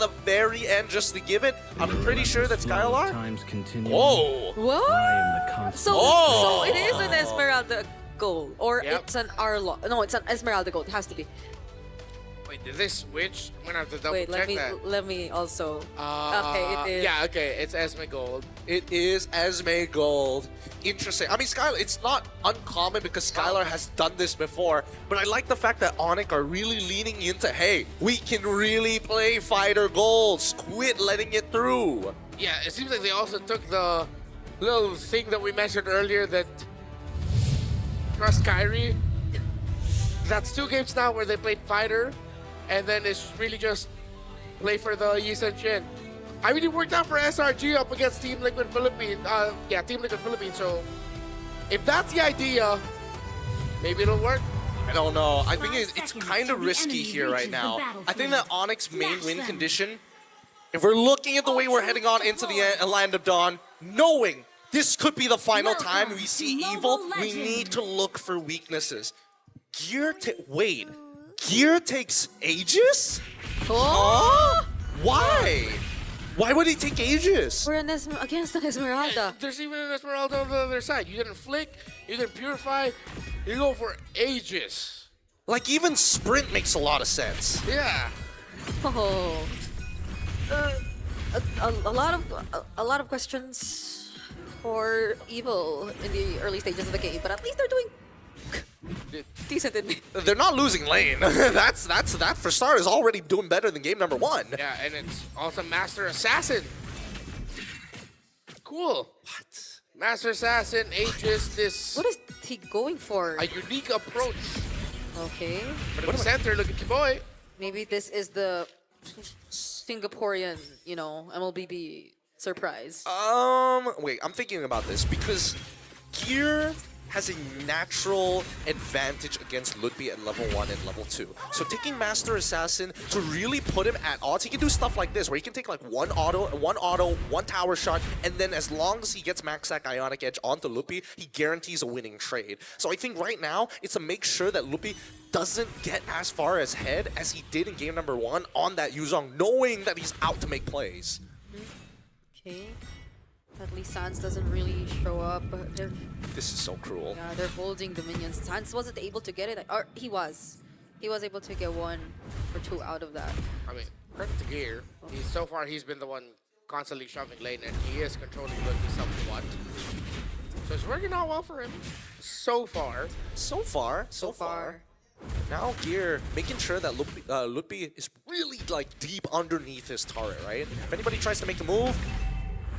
the very end just to give it. I'm pretty sure that Skylar. Whoa! What? So, Oh. so it is an Esmeralda gold, or Yep. it's an Arlo. No, it's an Esmeralda gold. It has to be. Wait, did they switch? I'm gonna have to double Wait, check that. let me also. Okay, it is. Yeah, okay, it's Esme Gold. It is Esme Gold. Interesting. I mean, Skylar, it's not uncommon because Skylar has done this before, but I like the fact that ONIC are really leaning into, hey, we can really play fighter golds. Quit letting it through. Yeah, it seems like they also took the little thing that we mentioned earlier that trust Kyrie. That's 2 games now where they played fighter, and then it's really just play for the Yi Sun Shin. I mean, it worked out for SRG up against Team Liquid Philippines. Team Liquid Philippines. So if that's the idea, maybe it'll work. I don't know. I think it's kind of risky here right now. I think that ONIC's main win condition, if we're looking at the way we're heading on into the Land of Dawn, knowing this could be the final time we see evil, we need to look for weaknesses. Wait, Gear takes Aegis? Oh! Why? Why would he take Aegis? We're against an Esmeralda. There's even an Esmeralda on the other side. You didn't flick, you didn't purify, you go for Aegis. Like, even Sprint makes a lot of sense. Yeah. Oh. A lot of questions for Evil in the early stages of the game, but at least they're doing decent in me. They're not losing lane. that for start is already doing better than game number 1. Yeah, and it's also Master Assassin. Cool. What? Master Assassin, Aegis, this What is he going for? a unique approach. Okay. But in the center, look at your boy. Maybe this is the Singaporean, MLBB surprise. Wait, I'm thinking about this because Gear has a natural advantage against Ludwig at level 1 and level 2. So taking Master Assassin to really put him at odds, he can do stuff like this, where he can take like one auto, one tower shot, and then as long as he gets Max Sack Ionic Edge onto Lupi, he guarantees a winning trade. So I think right now, it's to make sure that Lupi doesn't get as far as head as he did in game number 1 on that Yuzong, knowing that he's out to make plays. Okay. At least Sans doesn't really show up. This is so cruel. Yeah, they're holding the minions. Sans wasn't able to get it. Or he was. He was able to get 1 or 2 out of that. I mean, credit to Gear. So far, he's been the one constantly shoving lane, and he is controlling Ludwig somewhat. So it's working out well for him. So far. So far. Now Gear making sure that Ludwig is really like deep underneath his turret, right? If anybody tries to make a move,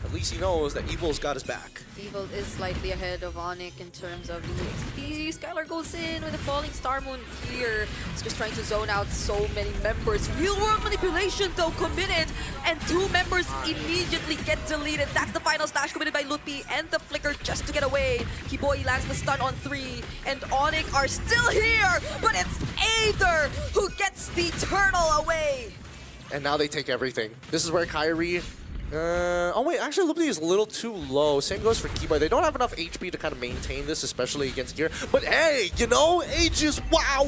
at least he knows that Evil's got his back. Evil is slightly ahead of ONIC in terms of XP. Skylar goes in with a falling Star Moon here. He's just trying to zone out so many members. Real world manipulation though committed, and 2 members immediately get deleted. That's the final slash committed by Lupi and the flicker just to get away. Kiboi lands the stun on 3, and ONIC are still here, but it's Aether who gets the turtle away. And now they take everything. This is where Kyrie... oh wait, actually Lupi is a little too low. Same goes for Keyboy. They don't have enough HP to kind of maintain this, especially against Gear. But hey, Aegis, wow,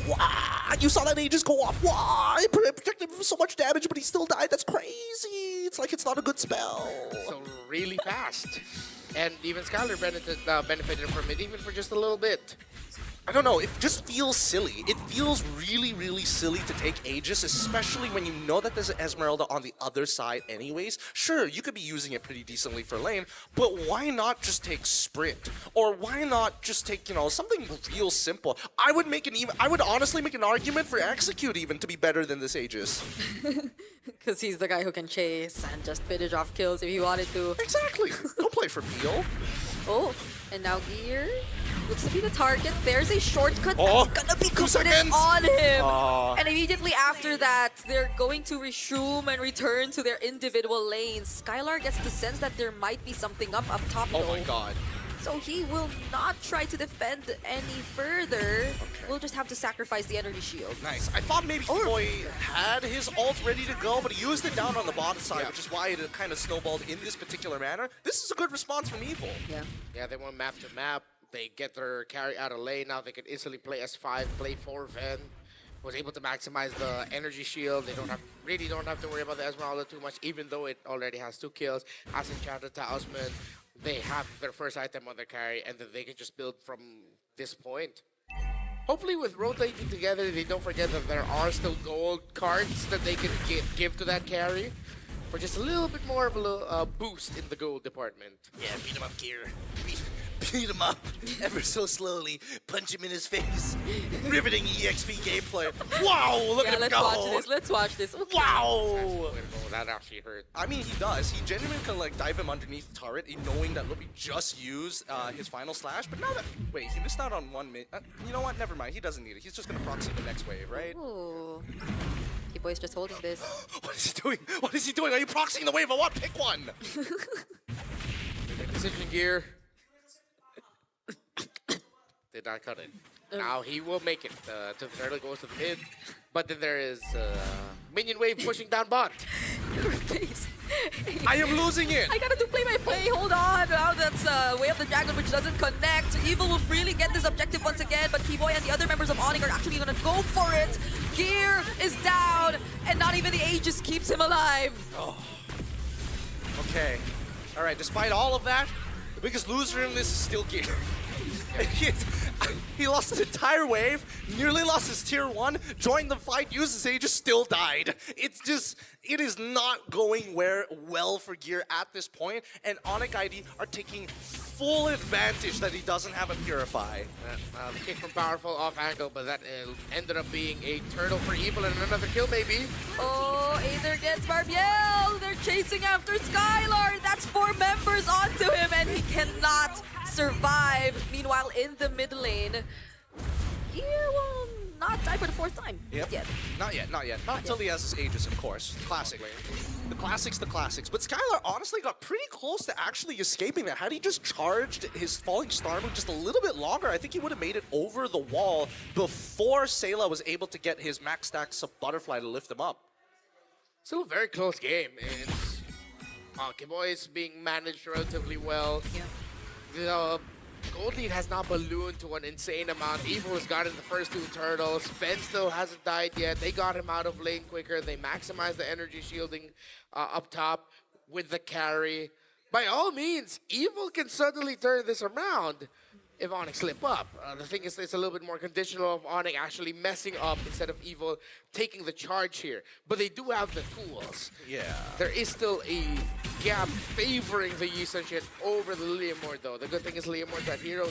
you saw that Aegis go off. Wow, it protected him from so much damage, but he still died. That's crazy. It's like it's not a good spell. So really fast. And even Skylar benefited from it, even for just a little bit. I don't know, it just feels silly. It feels really, really silly to take Aegis, especially when you know that there's an Esmeralda on the other side anyways. Sure, you could be using it pretty decently for lane, but why not just take Sprint? Or why not just take, something real simple? I would honestly make an argument for Execute even to be better than this Aegis. Because he's the guy who can chase and just finish off kills if he wanted to. Exactly. Don't play for Peel. Oh, and now Gear looks to be the target. There's a shortcut Oh, that's gonna be 2 committed seconds. on him. Aw. And immediately after that, they're going to resume and return to their individual lanes. Skylar gets the sense that there might be something up top Oh though. my god. So he will not try to defend any further. We'll just have to sacrifice the energy shield. Nice. I thought maybe Boy had his ult ready to go, but he used it down on the bottom side, which is why it kind of snowballed in this particular manner. This is a good response from Evil. Yeah. Yeah, they went map to map. They get their carry out of lane. Now they can instantly play S5, play 4 Ven. was able to maximize the energy shield. They really don't have to worry about the Esmeralda too much, even though it already has 2 kills. Has Enchanted Talisman. They have their first item on their carry, and then they can just build from this point. Hopefully with rotating together, they don't forget that there are still gold cards that they can give to that carry for just a little bit more of a boost in the gold department. Yeah, beat him up, Gear. Beat him up ever so slowly. Punch him in his face. Riveting EXP gameplay. Wow, look at him let's go. watch this. Let's watch this. Okay. Wow. That actually hurt. I mean, he does. He genuinely can like dive him underneath the turret, knowing that Lupi just used his final slash. But now that wait, he missed out on 1 minute. You know what? Never mind. He doesn't need it. He's just gonna proxy the next wave, right? Ooh. T-Boy's just holding this. What is he doing? What is he doing? Are you proxying the wave? I want pick one. Decision Gear. Did not cut it. Now he will make it. To the turtle goes to the mid. But then there is minion wave pushing down bot. Your face. I am losing it. I gotta do play-by-play. Hold on. Now that's Way of the Dragon, which doesn't connect. Evil will freely get this objective once again, but T-Boy and the other members of ONIC are actually gonna go for it. Gear is down, and not even the Aegis keeps him alive. Oh. Okay. All right. Despite all of that, the biggest loser in this is still Gear. He lost an entire wave, nearly lost his tier 1, joined the fight, used his Aegis, still died. It is not going well for Gear at this point, and ONIC ID are taking full advantage that he doesn't have a Purify. The kick from Powerful off angle, but that ended up being a turtle for Evil and another kill maybe. Oh, Aether gets Barbiel. They're chasing after Skylar. That's 4 members onto him, and he cannot survive. Meanwhile, in the mid lane, Gear will not die for the 4th time. Yep. Not yet. Not yet. Not until he has his Aegis, of course. Classic. The classics. But Skylar honestly got pretty close to actually escaping that. Had he just charged his Falling Star move just a little bit longer, I think he would have made it over the wall before Sayla was able to get his max stacks of Butterfly to lift him up. Still a very close game. It's Kiboy is being managed relatively well. Yeah. The gold lead has now ballooned to an insane amount. Evil has gotten the first 2 turtles. Fen still hasn't died yet. They got him out of lane quicker. They maximized the energy shielding up top with the carry. By all means, Evil can suddenly turn this around if ONIC slip up. The thing is, it's a little bit more conditional of ONIC actually messing up instead of Evil taking the charge here. But they do have the tools. Yeah. There is still a gap favoring the Yi Sun-Shin over the Leomord though. The good thing is Leomord's that hero,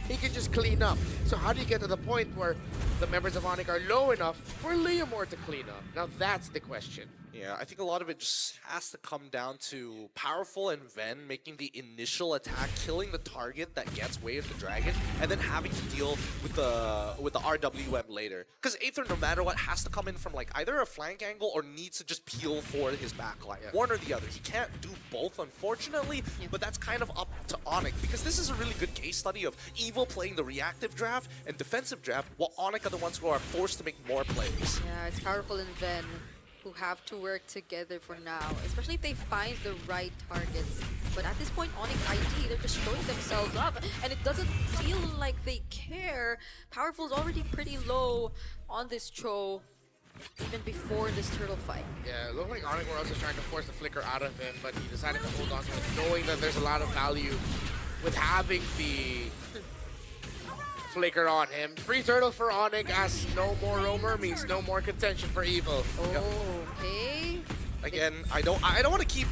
he can just clean up. So how do you get to the point where the members of ONIC are low enough for Leomord to clean up? Now that's the question. Yeah, I think a lot of it just has to come down to Powerful and Ven making the initial attack, killing the target that gets Way of the Dragon, and then having to deal with the RWM later. Because Aether, no matter what, has to come in from like either a flank angle or needs to just peel for his backline. Yeah. One or the other. He can't do both, unfortunately, but that's kind of up to ONIC, because this is a really good case study of Evil playing the reactive draft and defensive draft, while ONIC are the ones who are forced to make more plays. Yeah, it's Powerful and Ven who have to work together for now, especially if they find the right targets. But at this point, ONIC ID, they're just showing themselves up, and it doesn't feel like they care. Powerful's already pretty low on this Cho, even before this turtle fight. Yeah, it looked like ONIC were also trying to force the flicker out of him, but he decided to hold on to it, knowing that there's a lot of value with having the flicker on him. Free turtle for ONIC as no more roamer means no more contention for Evil. Okay. Again, I don't want to keep.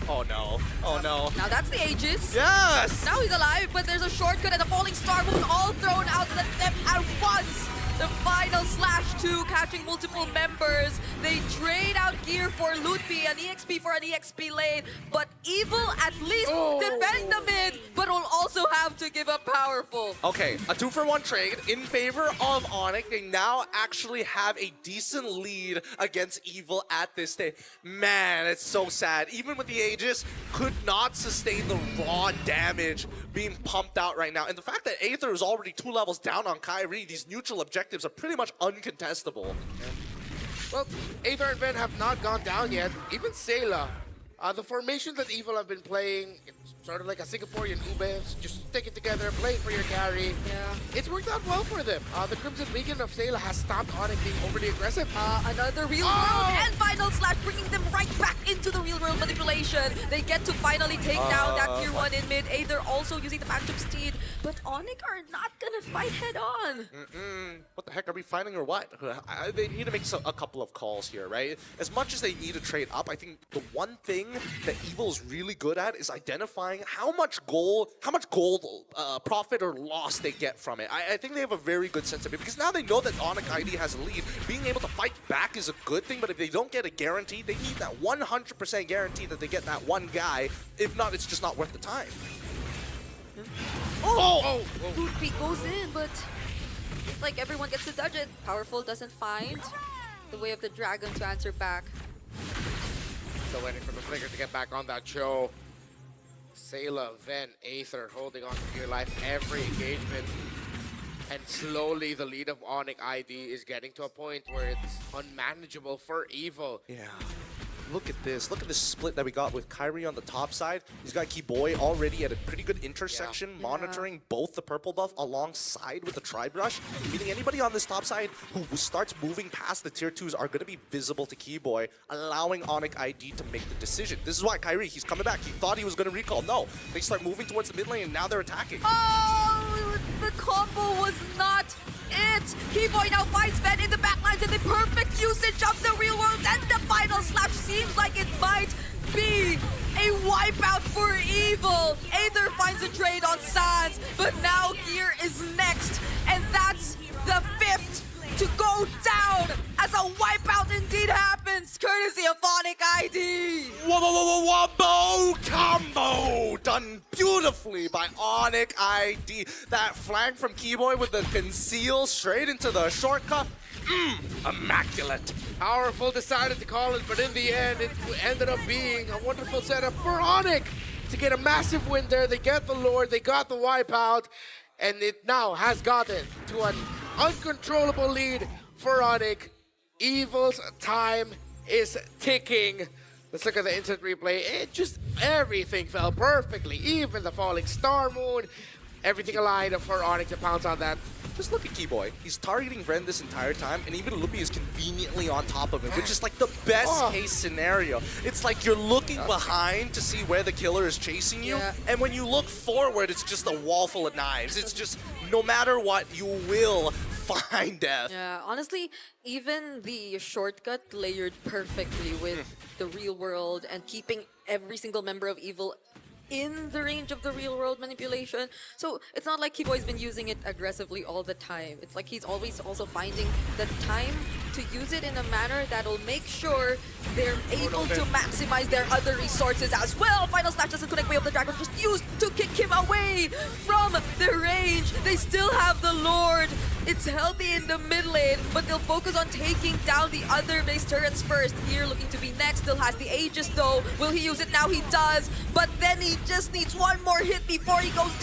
Oh no! Oh no! Now that's the Aegis. Yes! Now he's alive, but there's a shortcut and a falling star moon all thrown out to them at once. The final /2 catching multiple members. They trade out gear for Lutfi, an EXP for an EXP lane, but Evil at least defend the mid, but will also have to give up Powerful. Okay, a 2-for-1 trade in favor of ONIC. They now actually have a decent lead against Evil at this stage. Man, it's so sad. Even with the Aegis, could not sustain the raw damage being pumped out right now. And the fact that Aether is already 2 levels down on Kyrie, these neutral objectives are pretty much uncontestable. Well, Aether and Ven have not gone down yet. Even Sayla The formation that Evil have been playing, it's sort of like a Singaporean ube, just stick it together, play for your carry. Yeah. It's worked out well for them. The Crimson Beacon of Sailor has stopped ONIC being overly aggressive. Another real world and final slash, bringing them right back into the real world manipulation. They get to finally take down that tier 1 in mid. They're also using the Phantom Steed, but ONIC are not gonna fight head on. What the heck, are we fighting or what? They need to make a couple of calls here, right? As much as they need to trade up, I think the one thing that Evil is really good at is identifying how much gold profit or loss they get from it. I think they have a very good sense of it, because now they know that ONIC ID has a lead. Being able to fight back is a good thing, but if they don't get a guarantee, they need that 100% guarantee that they get that one guy. If not, it's just not worth the time. Boot beat goes in, but it's like everyone gets to dodge it. Powerful doesn't find the way of the dragon to answer back. Still waiting for the Flicker to get back on that show. Sayla, Ven, Aether holding on to your life every engagement. And slowly the lead of ONIC ID is getting to a point where it's unmanageable for Evil. Yeah. Look at this. Look at this split that we got with Kyrie on the top side. He's got Keyboy already at a pretty good intersection, monitoring both the purple buff alongside with the Tribe Rush. Meaning anybody on this top side who starts moving past the tier 2s are going to be visible to Keyboy, allowing ONIC ID to make the decision. This is why Kyrie, he's coming back. He thought he was going to recall. No, they start moving towards the mid lane and now they're attacking. Oh, the combo was not it. Keyboy now finds Ven in the backlines and the perfect usage of the real world, and the final slap seems like it might be a wipeout for Evil. Aether finds a trade on Sans, but now Gear is next, and that's the 5th to go down as a wipeout indeed happens, courtesy of ONIC ID. Wombo combo done beautifully by ONIC ID. That flank from Keyboy with the conceal straight into the shortcut. Immaculate. Powerful decided to call it, but in the end, it ended up being a wonderful setup for ONIC to get a massive win there. They get the Lord, they got the wipeout, and it now has gotten to an uncontrollable lead for ONIC. Evil's time is ticking. Let's look at the instant replay. It just, everything fell perfectly. Even the falling star moon, everything aligned for ONIC to pounce on that. Just look at Keyboy. He's targeting Ren this entire time, and even Lupi is conveniently on top of him, which is like the best case scenario. It's like you're looking behind to see where the killer is chasing you, and when you look forward, it's just a wall full of knives. It's just, no matter what, you will find death. Yeah, honestly, even the shortcut layered perfectly with the real world and keeping every single member of Evil in the range of the real world manipulation. So it's not like Keyboy's been using it aggressively all the time. It's like he's always also finding the time to use it in a manner that'll make sure they're able to maximize their other resources as well. Final Snatch doesn't connect, Way of the Dragon just used to kick him away from the range. They still have the Lord. It's healthy in the mid lane, but they'll focus on taking down the other base turrets first. Here looking to be next, still has the Aegis though. Will he use it now? He does, but then he just needs one more hit before he goes